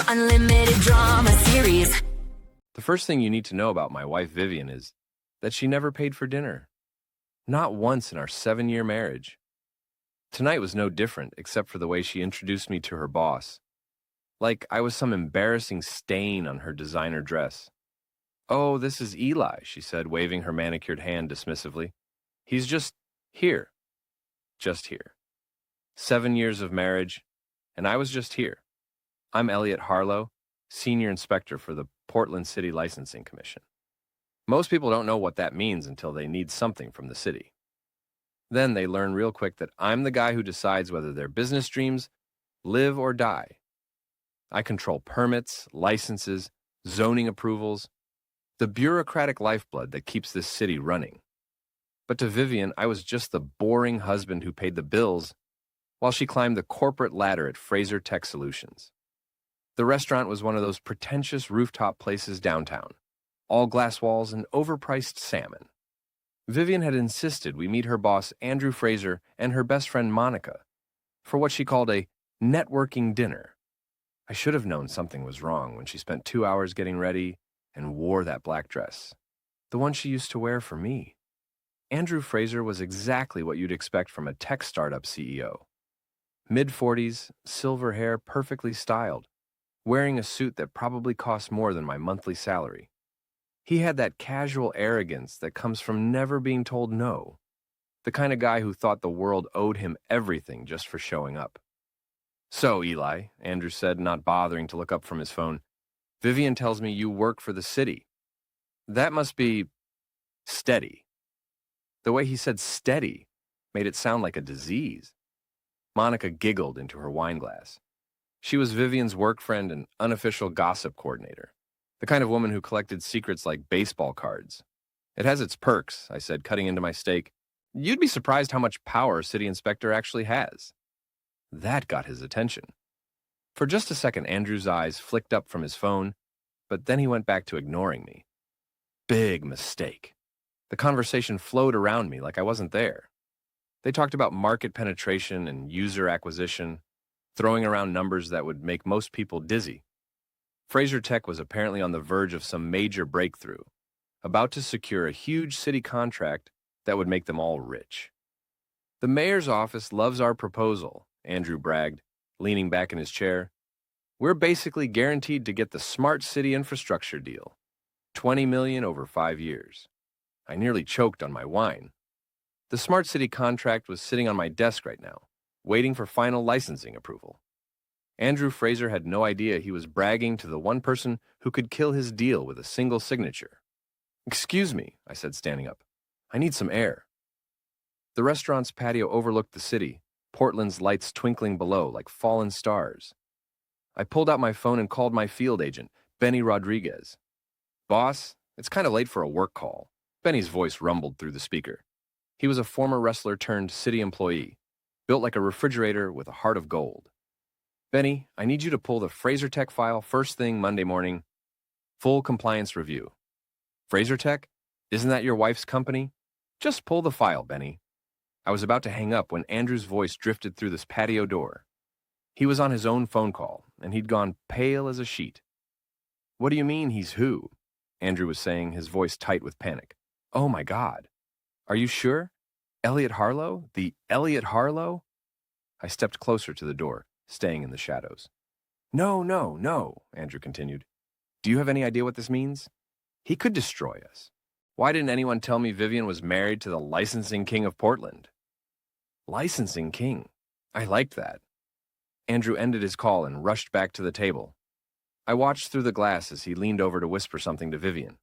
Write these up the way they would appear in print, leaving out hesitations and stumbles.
unlimited drama series. The first thing you need to know about my wife Vivian is that she never paid for dinner. Not once in our 7-year marriage. Tonight was no different except for the way she introduced me to her boss. Like I was some embarrassing stain on her designer dress. "Oh, this is Eli," she said, waving her manicured hand dismissively. "He's just here." Just here. 7 years of marriage, and I was just here. I'm Elliot Harlow, Senior Inspector for the Portland City Licensing Commission. Most people don't know what that means until they need something from the city. Then they learn real quick that I'm the guy who decides whether their business dreams live or die. I control permits, licenses, zoning approvals, the bureaucratic lifeblood that keeps this city running. But to Vivian, I was just the boring husband who paid the bills while she climbed the corporate ladder at Fraser Tech Solutions. The restaurant was one of those pretentious rooftop places downtown, all glass walls and overpriced salmon. Vivian had insisted we meet her boss, Andrew Fraser, and her best friend, Monica, for what she called a networking dinner. I should have known something was wrong when she spent 2 hours getting ready and wore that black dress, the one she used to wear for me. Andrew Fraser was exactly what you'd expect from a tech startup CEO. Mid-40s, silver hair, perfectly styled, wearing a suit that probably cost more than my monthly salary. He had that casual arrogance that comes from never being told no, the kind of guy who thought the world owed him everything just for showing up. "So, Eli," Andrew said, not bothering to look up from his phone, "Vivian tells me you work for the city. That must be steady." The way he said steady made it sound like a disease. Monica giggled into her wine glass. She was Vivian's work friend and unofficial gossip coordinator, the kind of woman who collected secrets like baseball cards. "It has its perks," I said, cutting into my steak. "You'd be surprised how much power a city inspector actually has." That got his attention. For just a second, Andrew's eyes flicked up from his phone, but then he went back to ignoring me. Big mistake. The conversation flowed around me like I wasn't there. They talked about market penetration and user acquisition, throwing around numbers that would make most people dizzy. Fraser Tech was apparently on the verge of some major breakthrough, about to secure a huge city contract that would make them all rich. "The mayor's office loves our proposal," Andrew bragged, leaning back in his chair. "We're basically guaranteed to get the smart city infrastructure deal, $20 million over 5 years. I nearly choked on my wine. The smart city contract was sitting on my desk right now, waiting for final licensing approval. Andrew Fraser had no idea he was bragging to the one person who could kill his deal with a single signature. "Excuse me," I said, standing up. "I need some air." The restaurant's patio overlooked the city, Portland's lights twinkling below like fallen stars. I pulled out my phone and called my field agent, Benny Rodriguez. "Boss, it's kind of late for a work call." Benny's voice rumbled through the speaker. He was a former wrestler turned city employee, built like a refrigerator with a heart of gold. "Benny, I need you to pull the Fraser Tech file first thing Monday morning. Full compliance review." "Fraser Tech? Isn't that your wife's company?" "Just pull the file, Benny." I was about to hang up when Andrew's voice drifted through this patio door. He was on his own phone call, and he'd gone pale as a sheet. "What do you mean he's who?" Andrew was saying, his voice tight with panic. "Oh my God. Are you sure? Elliot Harlow? The Elliot Harlow?" I stepped closer to the door, staying in the shadows. No, Andrew continued. "Do you have any idea what this means? He could destroy us. Why didn't anyone tell me Vivian was married to the licensing king of Portland?" Licensing king. I liked that. Andrew ended his call and rushed back to the table. I watched through the glass as he leaned over to whisper something to Vivian.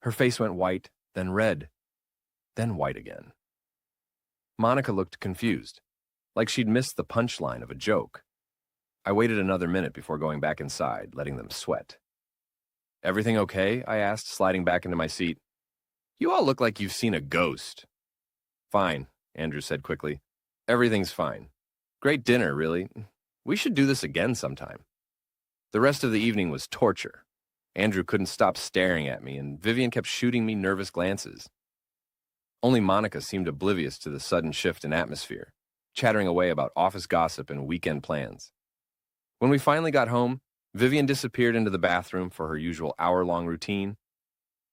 Her face went white, then red, then white again. Monica looked confused, like she'd missed the punchline of a joke. I waited another minute before going back inside, letting them sweat. "Everything okay?" I asked, sliding back into my seat. "You all look like you've seen a ghost." "Fine," Andrew said quickly. "Everything's fine. Great dinner, really. We should do this again sometime." The rest of the evening was torture. Andrew couldn't stop staring at me, and Vivian kept shooting me nervous glances. Only Monica seemed oblivious to the sudden shift in atmosphere, chattering away about office gossip and weekend plans. When we finally got home, Vivian disappeared into the bathroom for her usual hour-long routine.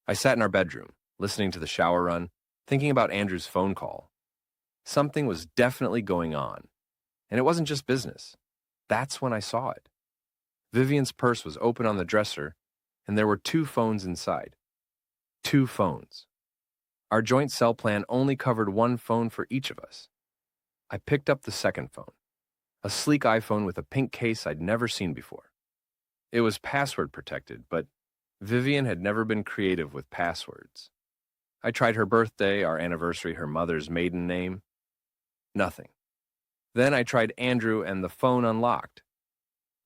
I sat in our bedroom, listening to the shower run, thinking about Andrew's phone call. Something was definitely going on, and it wasn't just business. That's when I saw it. Vivian's purse was open on the dresser, and there were 2 phones inside. 2 phones. Our joint cell plan only covered 1 phone for each of us. I picked up the second phone, a sleek iPhone with a pink case I'd never seen before. It was password protected, but Vivian had never been creative with passwords. I tried her birthday, our anniversary, her mother's maiden name. Nothing. Then I tried Andrew and the phone unlocked.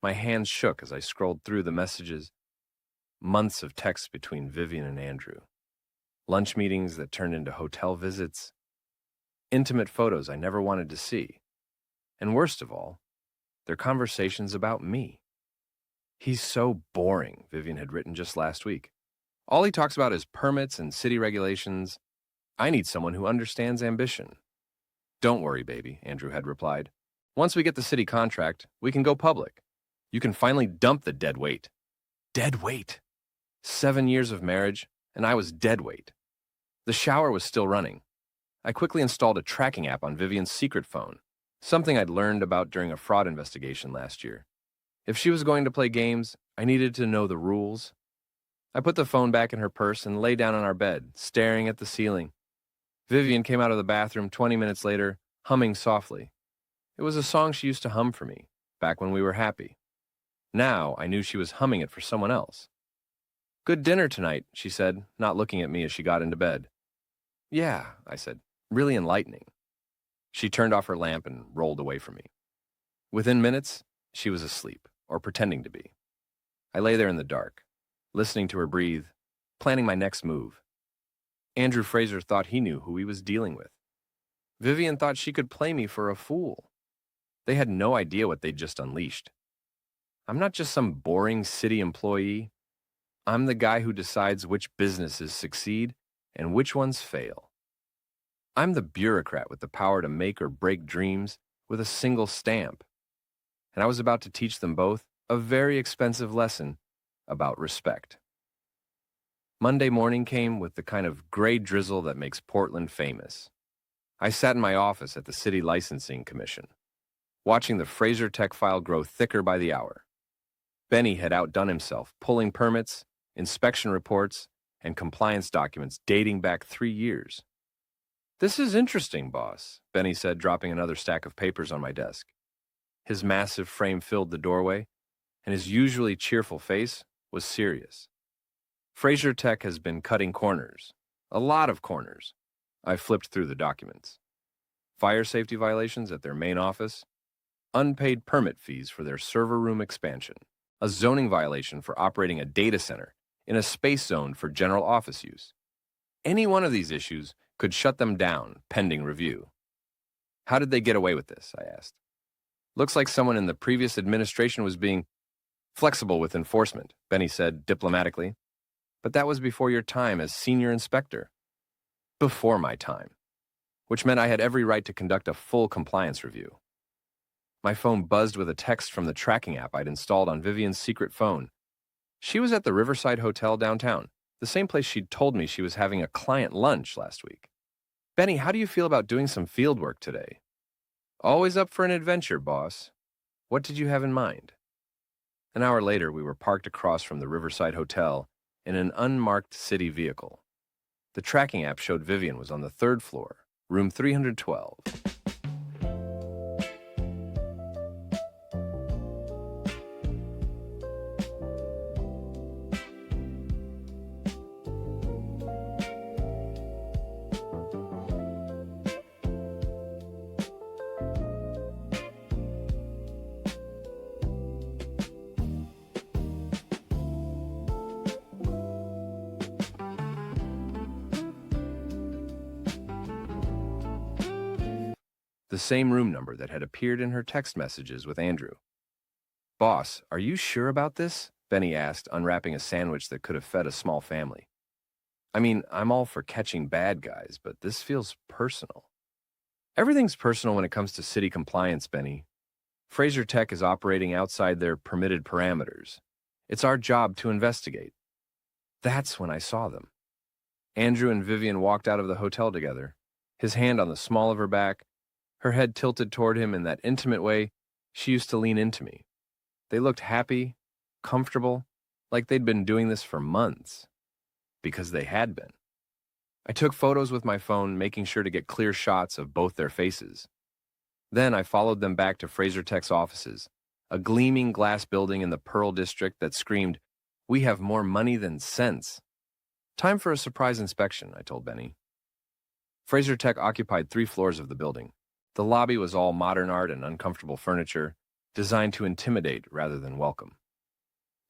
My hands shook as I scrolled through the messages. Months of texts between Vivian and Andrew. Lunch meetings that turned into hotel visits. Intimate photos I never wanted to see. And worst of all, their conversations about me. "He's so boring," Vivian had written just last week. "All he talks about is permits and city regulations. I need someone who understands ambition." "Don't worry, baby," Andrew had replied. "Once we get the city contract, we can go public. You can finally dump the dead weight." Dead weight. 7 years of marriage, and I was dead weight. The shower was still running. I quickly installed a tracking app on Vivian's secret phone, something I'd learned about during a fraud investigation last year. If she was going to play games, I needed to know the rules. I put the phone back in her purse and lay down on our bed, staring at the ceiling. Vivian came out of the bathroom 20 minutes later, humming softly. It was a song she used to hum for me, back when we were happy. Now I knew she was humming it for someone else. "Good dinner tonight," she said, not looking at me as she got into bed. "Yeah," I said, "really enlightening." She turned off her lamp and rolled away from me. Within minutes, she was asleep, or pretending to be. I lay there in the dark, listening to her breathe, planning my next move. Andrew Fraser thought he knew who he was dealing with. Vivian thought she could play me for a fool. They had no idea what they'd just unleashed. I'm not just some boring city employee. I'm the guy who decides which businesses succeed and which ones fail. I'm the bureaucrat with the power to make or break dreams with a single stamp. And I was about to teach them both a very expensive lesson about respect. Monday morning came with the kind of gray drizzle that makes Portland famous. I sat in my office at the City Licensing Commission, watching the Fraser Tech file grow thicker by the hour. Benny had outdone himself, pulling permits, inspection reports, and compliance documents dating back 3 years. "This is interesting, boss," Benny said, dropping another stack of papers on my desk. His massive frame filled the doorway, and his usually cheerful face was serious. "Fraser Tech has been cutting corners. A lot of corners." I flipped through the documents. Fire safety violations at their main office, unpaid permit fees for their server room expansion, a zoning violation for operating a data center in a space zone for general office use. Any one of these issues could shut them down pending review. "How did they get away with this?" I asked. "Looks like someone in the previous administration was being flexible with enforcement," Benny said diplomatically. "But that was before your time as senior inspector." Before my time, which meant I had every right to conduct a full compliance review. My phone buzzed with a text from the tracking app I'd installed on Vivian's secret phone. She was at the Riverside Hotel downtown, the same place she'd told me she was having a client lunch last week. "Benny, how do you feel about doing some field work today?" "Always up for an adventure, boss. What did you have in mind?" An hour later, we were parked across from the Riverside Hotel in an unmarked city vehicle. The tracking app showed Vivian was on the 3rd floor, room 312. The same room number that had appeared in her text messages with Andrew. "Boss, are you sure about this?" Benny asked, unwrapping a sandwich that could have fed a small family. "I mean, I'm all for catching bad guys, but this feels personal." "Everything's personal when it comes to city compliance, Benny. Fraser Tech is operating outside their permitted parameters. It's our job to investigate. That's when I saw them. Andrew and Vivian walked out of the hotel together, his hand on the small of her back, her head tilted toward him in that intimate way she used to lean into me. They looked happy, comfortable, like they'd been doing this for months. Because they had been. I took photos with my phone, making sure to get clear shots of both their faces. Then I followed them back to Fraser Tech's offices, a gleaming glass building in the Pearl District that screamed, "We have more money than sense." Time for a surprise inspection, I told Benny. Fraser Tech occupied 3 floors of the building. The lobby was all modern art and uncomfortable furniture, designed to intimidate rather than welcome.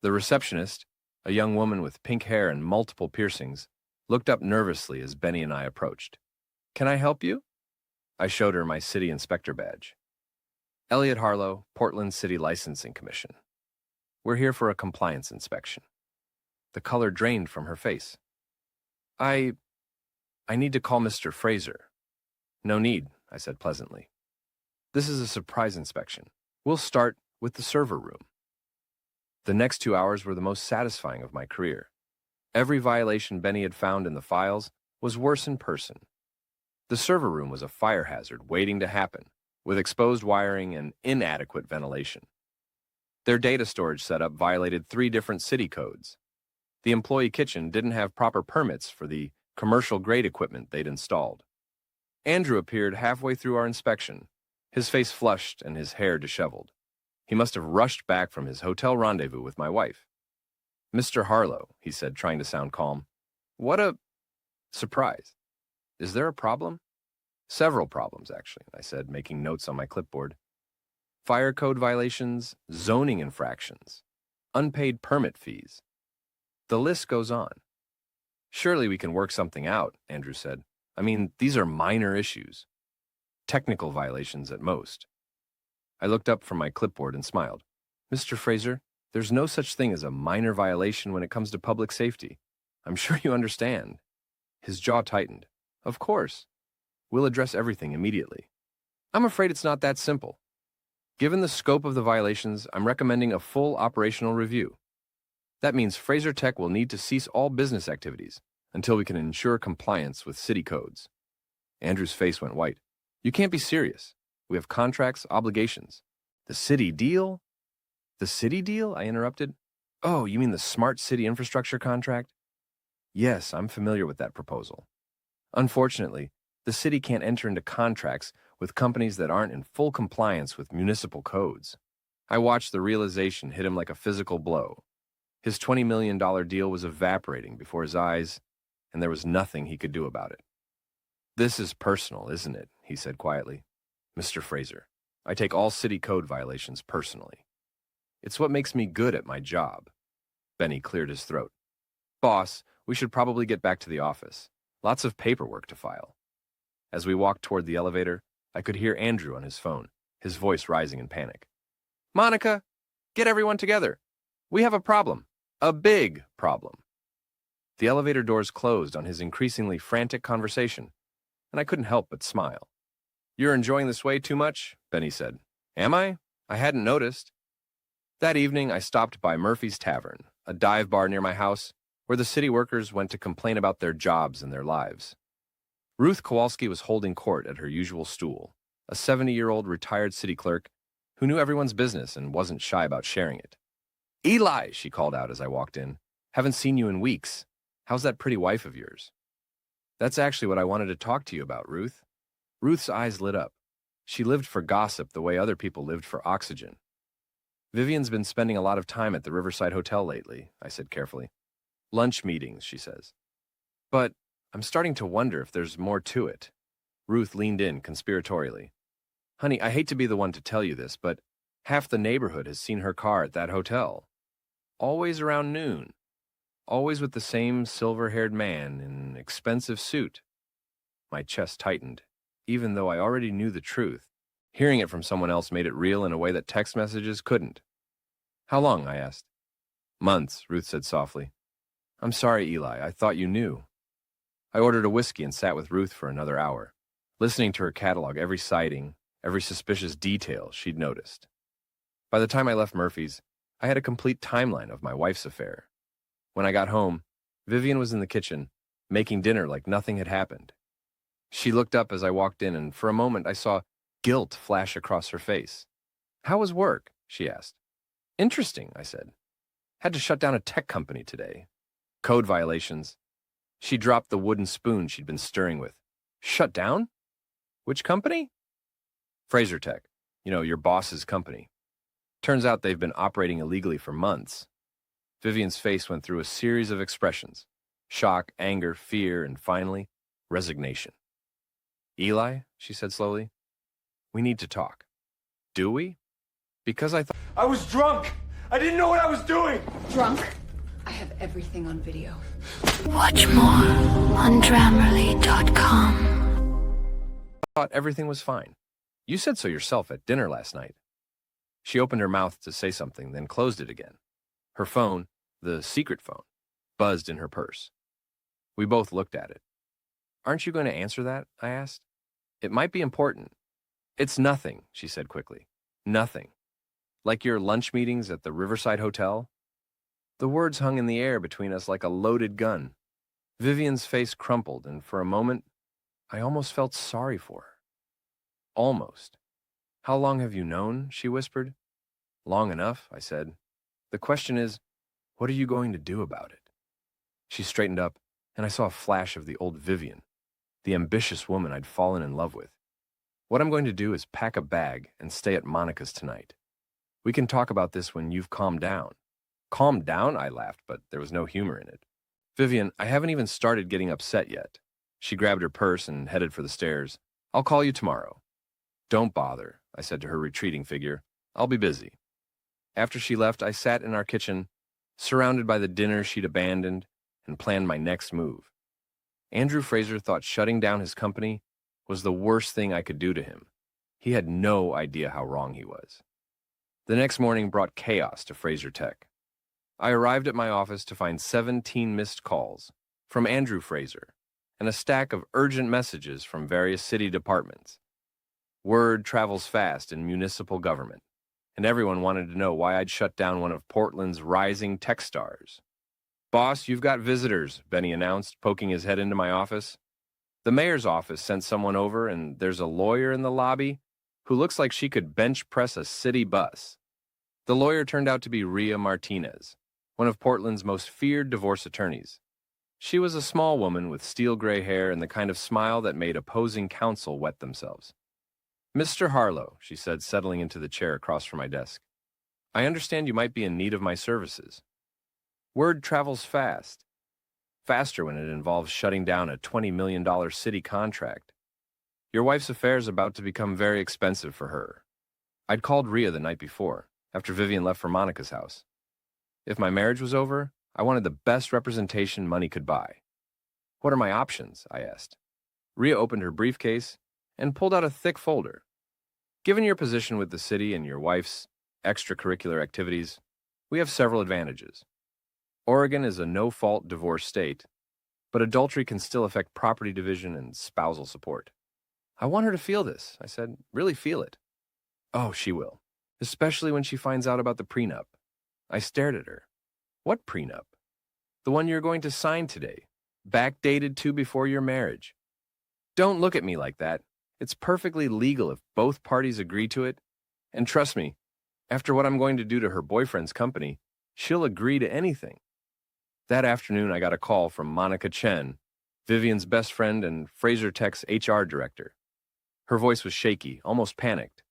The receptionist, a young woman with pink hair and multiple piercings, looked up nervously as Benny and I approached. "Can I help you?" I showed her my city inspector badge. "Elliot Harlow, Portland City Licensing Commission. We're here for a compliance inspection." The color drained from her face. I need to call Mr. Fraser." "No need," I said pleasantly. "This is a surprise inspection. We'll start with the server room." The next 2 hours were the most satisfying of my career. Every violation Benny had found in the files was worse in person. The server room was a fire hazard waiting to happen, with exposed wiring and inadequate ventilation. Their data storage setup violated 3 different city codes. The employee kitchen didn't have proper permits for the commercial-grade equipment they'd installed. Andrew appeared halfway through our inspection, his face flushed and his hair disheveled. He must have rushed back from his hotel rendezvous with my wife. "Mr. Harlow," he said, trying to sound calm. "What a surprise. Is there a problem?" "Several problems, actually," I said, making notes on my clipboard. "Fire code violations, zoning infractions, unpaid permit fees. The list goes on." "Surely we can work something out," Andrew said. "I mean, these are minor issues. Technical violations at most." I looked up from my clipboard and smiled. "Mr. Fraser, there's no such thing as a minor violation when it comes to public safety. I'm sure you understand." His jaw tightened. "Of course. We'll address everything immediately." "I'm afraid it's not that simple. Given the scope of the violations, I'm recommending a full operational review. That means Fraser Tech will need to cease all business activities until we can ensure compliance with city codes." Andrew's face went white. "You can't be serious. We have contracts, obligations. The city deal?" "The city deal?" I interrupted. "Oh, you mean the smart city infrastructure contract?" "Yes, I'm familiar with that proposal. Unfortunately, the city can't enter into contracts with companies that aren't in full compliance with municipal codes." I watched the realization hit him like a physical blow. His $20 million deal was evaporating before his eyes, and there was nothing he could do about it. "This is personal, isn't it?" he said quietly. "Mr. Fraser, I take all city code violations personally. It's what makes me good at my job." Benny cleared his throat. "Boss, we should probably get back to the office. Lots of paperwork to file." As we walked toward the elevator, I could hear Andrew on his phone, his voice rising in panic. "Monica, get everyone together. We have a problem. A big problem." The elevator doors closed on his increasingly frantic conversation, and I couldn't help but smile. "You're enjoying this way too much?" Benny said. "Am I? I hadn't noticed." That evening, I stopped by Murphy's Tavern, a dive bar near my house, where the city workers went to complain about their jobs and their lives. Ruth Kowalski was holding court at her usual stool, a 70-year-old retired city clerk who knew everyone's business and wasn't shy about sharing it. "Eli," she called out as I walked in. "Haven't seen you in weeks. How's that pretty wife of yours?" "That's actually what I wanted to talk to you about, Ruth." Ruth's eyes lit up. She lived for gossip the way other people lived for oxygen. "Vivian's been spending a lot of time at the Riverside Hotel lately," I said carefully. "Lunch meetings," she says. "But I'm starting to wonder if there's more to it." Ruth leaned in conspiratorially. "Honey, I hate to be the one to tell you this, but half the neighborhood has seen her car at that hotel. Always around noon. Always with the same silver-haired man in an expensive suit." My chest tightened, even though I already knew the truth. Hearing it from someone else made it real in a way that text messages couldn't. "How long?" I asked. "Months," Ruth said softly. "I'm sorry, Eli. I thought you knew." I ordered a whiskey and sat with Ruth for another hour, listening to her catalog every sighting, every suspicious detail she'd noticed. By the time I left Murphy's, I had a complete timeline of my wife's affair. When I got home, Vivian was in the kitchen, making dinner like nothing had happened. She looked up as I walked in, and for a moment I saw guilt flash across her face. "How was work?" she asked. "Interesting," I said. "Had to shut down a tech company today. Code violations." She dropped the wooden spoon she'd been stirring with. "Shut down? Which company?" "Fraser Tech. Your boss's company. Turns out they've been operating illegally for months." Vivian's face went through a series of expressions: shock, anger, fear, and finally, resignation. "Eli," she said slowly, "we need to talk." "Do we?" Because I was drunk. I didn't know what I was doing. Drunk? I have everything on video. Watch more on Grammarly.com. thought everything was fine. You said so yourself at dinner last night. She opened her mouth to say something, then closed it again. Her phone, the secret phone, buzzed in her purse. We both looked at it. "Aren't you going to answer that?" I asked. "It might be important." "It's nothing," she said quickly. "Nothing. Like your lunch meetings at the Riverside Hotel?" The words hung in the air between us like a loaded gun. Vivian's face crumpled, and for a moment, I almost felt sorry for her. Almost. "How long have you known?" she whispered. "Long enough," I said. "The question is, what are you going to do about it?" She straightened up, and I saw a flash of the old Vivian, the ambitious woman I'd fallen in love with. "What I'm going to do is pack a bag and stay at Monica's tonight. We can talk about this when you've calmed down." "Calmed down?" I laughed, but there was no humor in it. "Vivian, I haven't even started getting upset yet." She grabbed her purse and headed for the stairs. "I'll call you tomorrow." "Don't bother," I said to her retreating figure. "I'll be busy." After she left, I sat in our kitchen, surrounded by the dinner she'd abandoned, and planned my next move. Andrew Fraser thought shutting down his company was the worst thing I could do to him. He had no idea how wrong he was. The next morning brought chaos to Fraser Tech. I arrived at my office to find 17 missed calls from Andrew Fraser and a stack of urgent messages from various city departments. Word travels fast in municipal government, and everyone wanted to know why I'd shut down one of Portland's rising tech stars. "Boss, you've got visitors," Benny announced, poking his head into my office. "The mayor's office sent someone over, and there's a lawyer in the lobby who looks like she could bench press a city bus." The lawyer turned out to be Rhea Martinez, one of Portland's most feared divorce attorneys. She was a small woman with steel gray hair and the kind of smile that made opposing counsel wet themselves. "Mr. Harlow," she said, settling into the chair across from my desk, "I understand you might be in need of my services. Word travels fast. Faster when it involves shutting down a $20 million city contract. Your wife's affair is about to become very expensive for her." I'd called Rhea the night before, after Vivian left for Monica's house. If my marriage was over, I wanted the best representation money could buy. "What are my options?" I asked. Rhea opened her briefcase and pulled out a thick folder. "Given your position with the city and your wife's extracurricular activities, we have several advantages. Oregon is a no-fault divorce state, but adultery can still affect property division and spousal support." "I want her to feel this," I said. "Really feel it." "Oh, she will, especially when she finds out about the prenup." I stared at her. "What prenup?" "The one you're going to sign today, backdated to before your marriage." "Don't look at me like that. It's perfectly legal if both parties agree to it. And trust me, after what I'm going to do to her boyfriend's company, she'll agree to anything." That afternoon, I got a call from Monica Chen, Vivian's best friend and Fraser Tech's HR director. Her voice was shaky, almost panicked.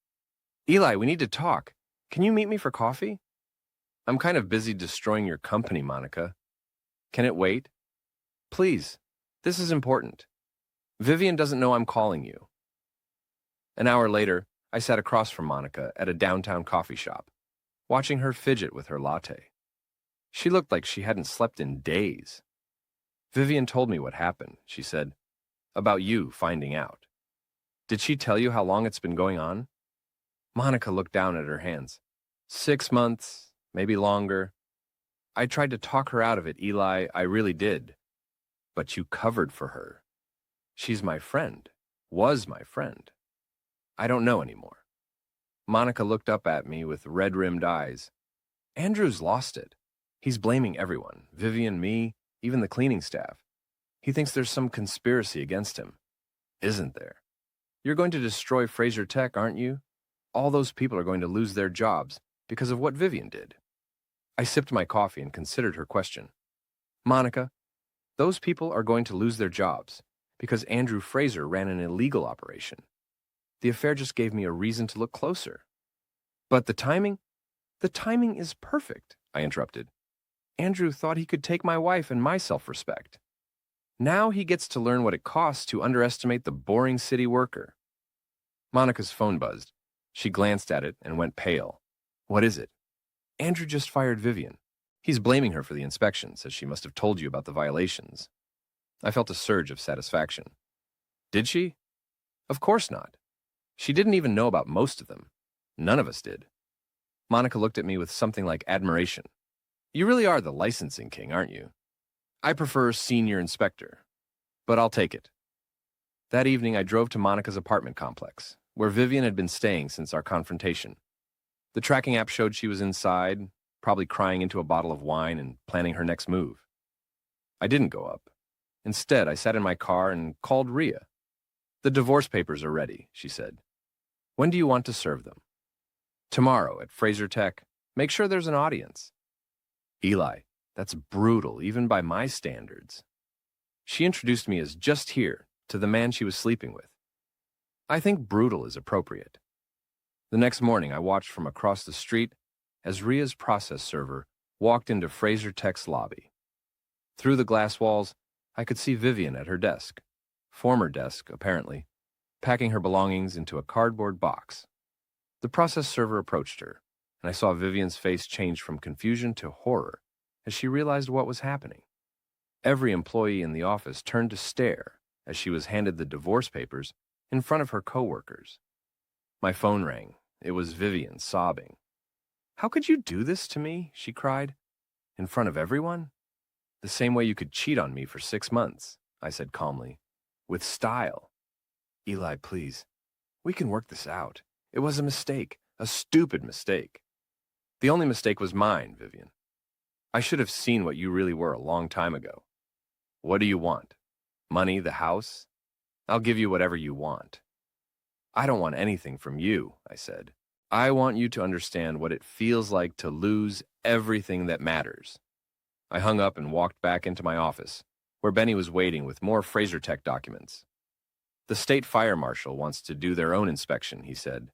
"Eli, we need to talk. Can you meet me for coffee?" "I'm kind of busy destroying your company, Monica. Can it wait?" "Please, this is important. Vivian doesn't know I'm calling you." An hour later, I sat across from Monica at a downtown coffee shop, watching her fidget with her latte. She looked like she hadn't slept in days. "Vivian told me what happened," she said, "about you finding out." "Did she tell you how long it's been going on?" Monica looked down at her hands. 6 months, maybe longer. "I tried to talk her out of it, Eli, I really did. But you covered for her. She's my friend, was my friend. I don't know anymore." Monica looked up at me with red-rimmed eyes. Andrew's lost it. He's blaming everyone, Vivian, me, even the cleaning staff. He thinks there's some conspiracy against him. Isn't there? You're going to destroy Fraser Tech, aren't you? All those people are going to lose their jobs because of what Vivian did. I sipped my coffee and considered her question. Monica, those people are going to lose their jobs because Andrew Fraser ran an illegal operation. The affair just gave me a reason to look closer. But the timing? The timing is perfect, I interrupted. Andrew thought he could take my wife and my self-respect. Now he gets to learn what it costs to underestimate the boring city worker. Monica's phone buzzed. She glanced at it and went pale. What is it? Andrew just fired Vivian. He's blaming her for the inspections, as she must have told you about the violations. I felt a surge of satisfaction. Did she? Of course not. She didn't even know about most of them. None of us did. Monica looked at me with something like admiration. You really are the licensing king, aren't you? I prefer senior inspector, but I'll take it. That evening, I drove to Monica's apartment complex, where Vivian had been staying since our confrontation. The tracking app showed she was inside, probably crying into a bottle of wine and planning her next move. I didn't go up. Instead, I sat in my car and called Rhea. The divorce papers are ready, she said. When do you want to serve them? Tomorrow at Fraser Tech. Make sure there's an audience. Eli, that's brutal, even by my standards. She introduced me as just here to the man she was sleeping with. I think brutal is appropriate. The next morning, I watched from across the street as Rhea's process server walked into Fraser Tech's lobby. Through the glass walls, I could see Vivian at her desk, former desk, apparently, packing her belongings into a cardboard box. The process server approached her, and I saw Vivian's face change from confusion to horror as she realized what was happening. Every employee in the office turned to stare as she was handed the divorce papers in front of her coworkers. My phone rang. It was Vivian, sobbing. How could you do this to me? She cried. In front of everyone? The same way you could cheat on me for 6 months, I said calmly. With style. Eli, please. We can work this out. It was a mistake. A stupid mistake. The only mistake was mine, Vivian. I should have seen what you really were a long time ago. What do you want? Money, the house? I'll give you whatever you want. I don't want anything from you, I said. I want you to understand what it feels like to lose everything that matters. I hung up and walked back into my office, where Benny was waiting with more Fraser Tech documents. The state fire marshal wants to do their own inspection, he said,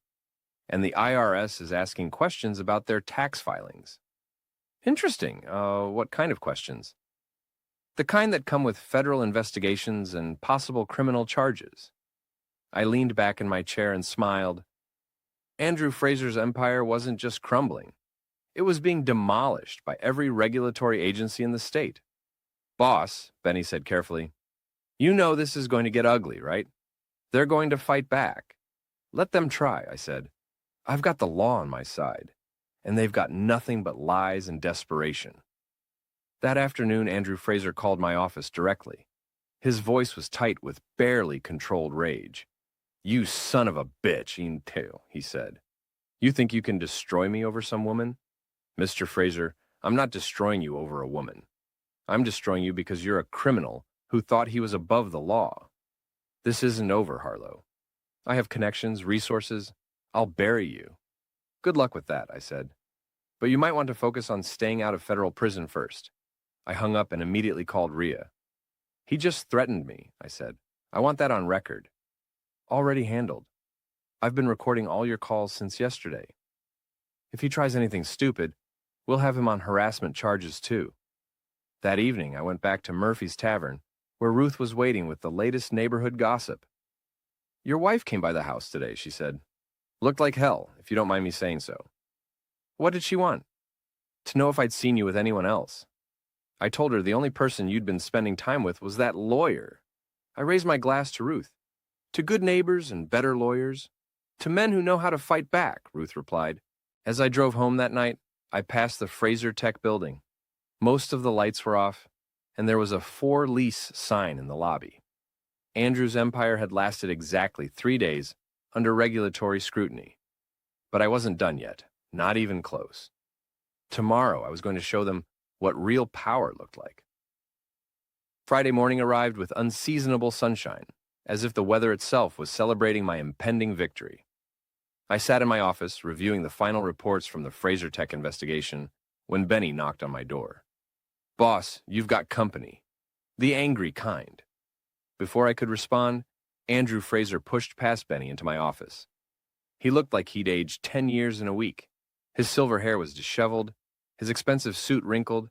and the IRS is asking questions about their tax filings. Interesting. What kind of questions? The kind that come with federal investigations and possible criminal charges. I leaned back in my chair and smiled. Andrew Fraser's empire wasn't just crumbling. It was being demolished by every regulatory agency in the state. Boss, Benny said carefully, you know this is going to get ugly, right? They're going to fight back. Let them try, I said. I've got the law on my side, and they've got nothing but lies and desperation. That afternoon, Andrew Fraser called my office directly. His voice was tight with barely controlled rage. You son of a bitch, Ian-tail, he said. You think you can destroy me over some woman? Mr. Fraser, I'm not destroying you over a woman. I'm destroying you because you're a criminal who thought he was above the law. This isn't over, Harlow. I have connections, resources. I'll bury you. Good luck with that, I said. But you might want to focus on staying out of federal prison first. I hung up and immediately called Rhea. He just threatened me, I said. I want that on record. Already handled. I've been recording all your calls since yesterday. If he tries anything stupid, we'll have him on harassment charges too. That evening, I went back to Murphy's Tavern, where Ruth was waiting with the latest neighborhood gossip. Your wife came by the house today, she said. Looked like hell, if you don't mind me saying so. What did she want? To know if I'd seen you with anyone else. I told her the only person you'd been spending time with was that lawyer. I raised my glass to Ruth. To good neighbors and better lawyers. To men who know how to fight back, Ruth replied. As I drove home that night, I passed the Fraser Tech building. Most of the lights were off, and there was a for lease sign in the lobby. Andrew's empire had lasted exactly 3 days under regulatory scrutiny. But I wasn't done yet, not even close. Tomorrow, I was going to show them what real power looked like. Friday morning arrived with unseasonable sunshine, as if the weather itself was celebrating my impending victory. I sat in my office, reviewing the final reports from the Fraser Tech investigation, when Benny knocked on my door. "Boss, you've got company. The angry kind." Before I could respond, Andrew Fraser pushed past Benny into my office. He looked like he'd aged 10 years in a week. His silver hair was disheveled, his expensive suit wrinkled,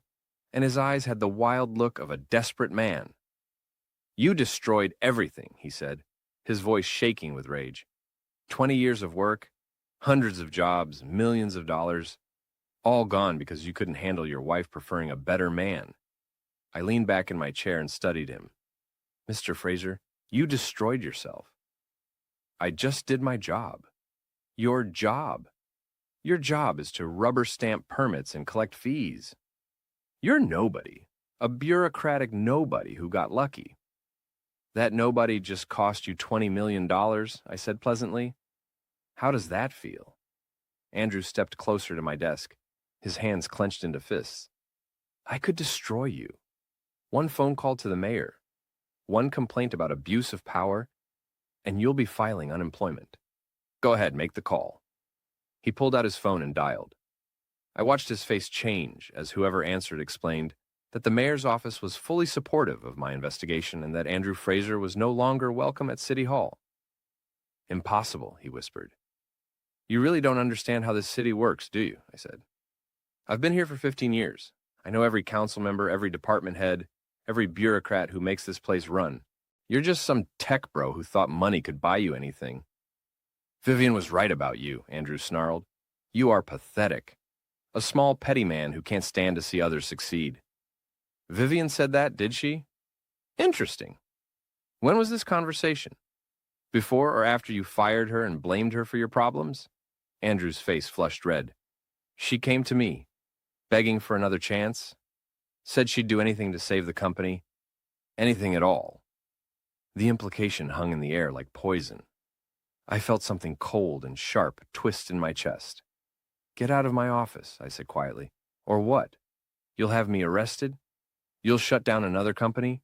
and his eyes had the wild look of a desperate man. "You destroyed everything," he said, his voice shaking with rage. 20 years of work, hundreds of jobs, millions of dollars, all gone because you couldn't handle your wife preferring a better man. I leaned back in my chair and studied him. "Mr. Fraser, you destroyed yourself." "I just did my job." "Your job? Your job is to rubber stamp permits and collect fees. You're nobody, a bureaucratic nobody who got lucky." "That nobody just cost you $20 million, I said pleasantly. "How does that feel?" Andrew stepped closer to my desk, his hands clenched into fists. "I could destroy you. One phone call to the mayor, one complaint about abuse of power, and you'll be filing unemployment. Go ahead, make the call." He pulled out his phone and dialed. I watched his face change as whoever answered explained that the mayor's office was fully supportive of my investigation and that Andrew Fraser was no longer welcome at City Hall. "Impossible," he whispered. "You really don't understand how this city works, do you?" I said. "I've been here for 15 years. I know every council member, every department head, every bureaucrat who makes this place run. You're just some tech bro who thought money could buy you anything." "Vivian was right about you," Andrew snarled. "You are pathetic. A small petty man who can't stand to see others succeed." "Vivian said that, did she? Interesting. When was this conversation? Before or after you fired her and blamed her for your problems?" Andrew's face flushed red. "She came to me, begging for another chance. Said she'd do anything to save the company. Anything at all." The implication hung in the air like poison. I felt something cold and sharp twist in my chest. "Get out of my office," I said quietly. "Or what? You'll have me arrested? You'll shut down another company?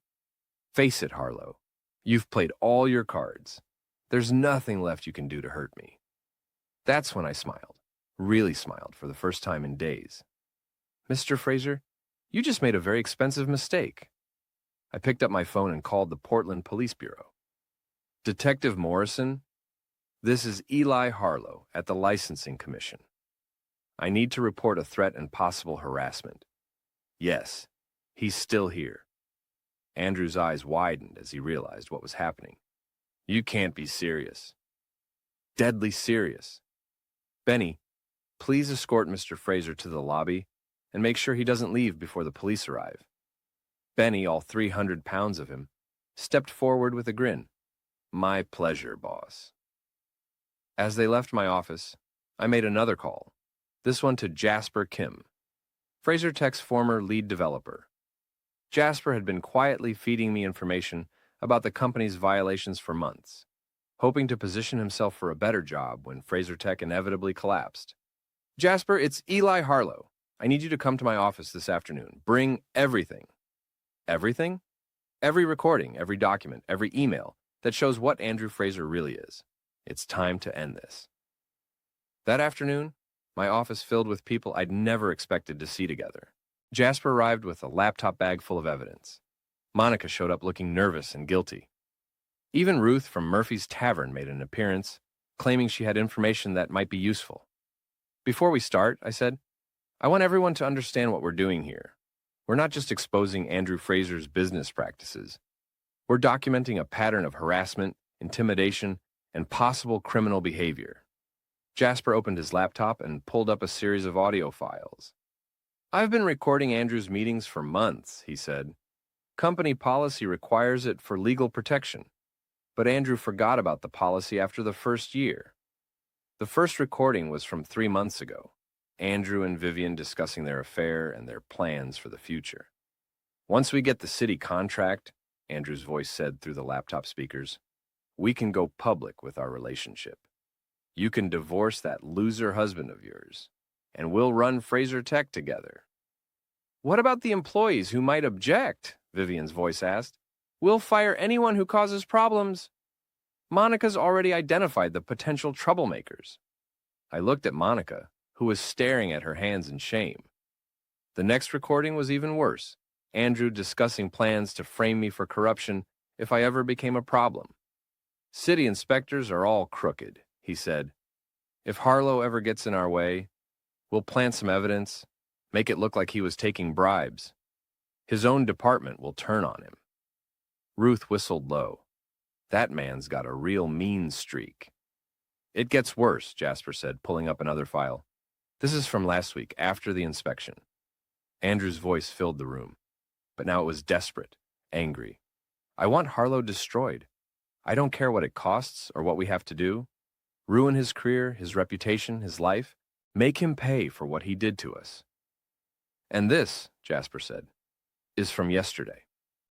Face it, Harlow. You've played all your cards. There's nothing left you can do to hurt me." That's when I smiled, really smiled for the first time in days. "Mr. Fraser, you just made a very expensive mistake." I picked up my phone and called the Portland Police Bureau. "Detective Morrison, this is Eli Harlow at the Licensing Commission. I need to report a threat and possible harassment." "Yes, he's still here." Andrew's eyes widened as he realized what was happening. "You can't be serious." "Deadly serious. Benny, please escort Mr. Fraser to the lobby and make sure he doesn't leave before the police arrive." Benny, all 300 pounds of him, stepped forward with a grin. "My pleasure, boss." As they left my office, I made another call, this one to Jasper Kim, Fraser Tech's former lead developer. Jasper had been quietly feeding me information about the company's violations for months, hoping to position himself for a better job when Fraser Tech inevitably collapsed. "Jasper, it's Eli Harlow. I need you to come to my office this afternoon. Bring everything." "Everything?" "Every recording, every document, every email that shows what Andrew Fraser really is. It's time to end this." That afternoon, my office filled with people I'd never expected to see together. Jasper arrived with a laptop bag full of evidence. Monica showed up looking nervous and guilty. Even Ruth from Murphy's Tavern made an appearance, claiming she had information that might be useful. "Before we start," I said, "I want everyone to understand what we're doing here. We're not just exposing Andrew Fraser's business practices. We're documenting a pattern of harassment, intimidation, and possible criminal behavior." Jasper opened his laptop and pulled up a series of audio files. "I've been recording Andrew's meetings for months," he said. "Company policy requires it for legal protection. But Andrew forgot about the policy after the first year. The first recording was from 3 months ago. Andrew and Vivian discussing their affair and their plans for the future. Once we get the city contract, Andrew's voice said through the laptop speakers, we can go public with our relationship. You can divorce that loser husband of yours, and we'll run Fraser Tech together. What about the employees who might object? Vivian's voice asked. We'll fire anyone who causes problems. Monica's already identified the potential troublemakers. I looked at Monica, who was staring at her hands in shame. The next recording was even worse. Andrew discussing plans to frame me for corruption if I ever became a problem. City inspectors are all crooked, he said. If Harlow ever gets in our way, we'll plant some evidence, make it look like he was taking bribes. His own department will turn on him. Ruth whistled low. That man's got a real mean streak. It gets worse, Jasper said, pulling up another file. This is from last week, after the inspection. Andrew's voice filled the room, but now it was desperate, angry. I want Harlow destroyed. I don't care what it costs or what we have to do. Ruin his career, his reputation, his life. Make him pay for what he did to us. And this, Jasper said, is from yesterday.